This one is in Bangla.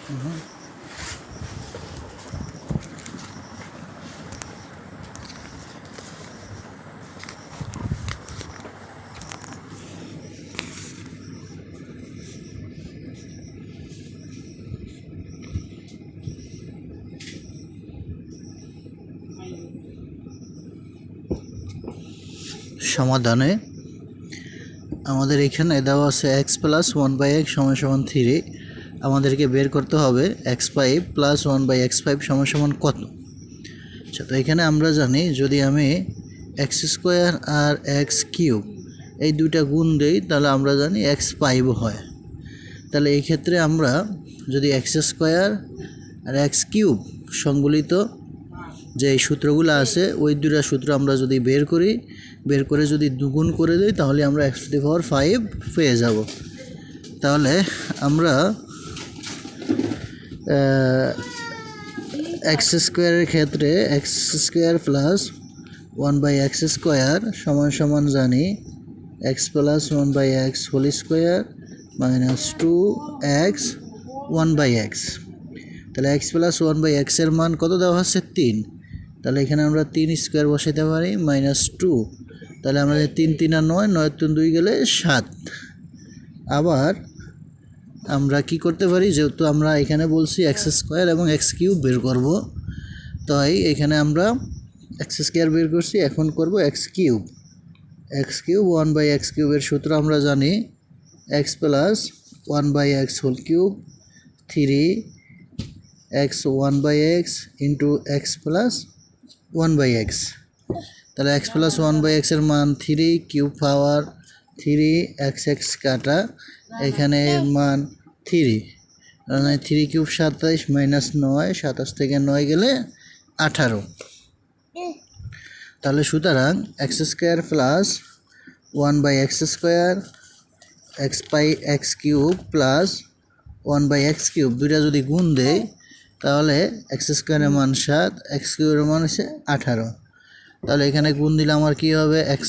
সমাধানে আমাদের এখানে দেওয়া আছে x + 1/x = 3। আমাদেরকে বের করতে হবে x5 + 1/x5 = কত। আচ্ছা, তো এখানে আমরা জানি যদি আমি x² আর x³ এই দুইটা গুণ দেই তাহলে আমরা জানি x5 হয়। তাহলে এই ক্ষেত্রে আমরা যদি x² আর x³ সংবলিত যে সূত্রগুলো আছে ওই দুইটা সূত্র আমরা যদি বের করে যদি দুগুণ করে দিই তাহলে আমরা x⁵ পেয়ে যাব। তাহলে আমরা x² এর ক্ষেত্রে x² + 1/x² জানি x + 1/x² - 2x 1/x। তাহলে x + 1/x এর মান কত দেওয়া আছে 3। তাহলে এখানে আমরা 3² বসাইতে পারি -2। তাহলে আমাদের 3 3 আর 9, 9 3 2 গেলে 7। আবার আমরা কি করতে পারি, যেহেতু আমরা এখানে বলছি x² এবং x³ বের করব, তাই এখানে আমরা x² বের করছি, এখন করব x³ 1/x³ এর সূত্র আমরা জানি x + 1/x³ 3x 1/x * x + 1/x। তাহলে x + 1/x এর মান 3 কিউব পাওয়ার 3x কাটা এখানে এর মান 3 3 কিউব 27 -9 27 থেকে 9 গেলে 18। তাহলে সুতরাং x² + 1/x² x³ + 1/x³ দুইটা যদি গুণ দেই তাহলে x² এর মান 7, x³ এর মান হচ্ছে 18। তাহলে এখানে গুণ দিলে আমার কি হবে x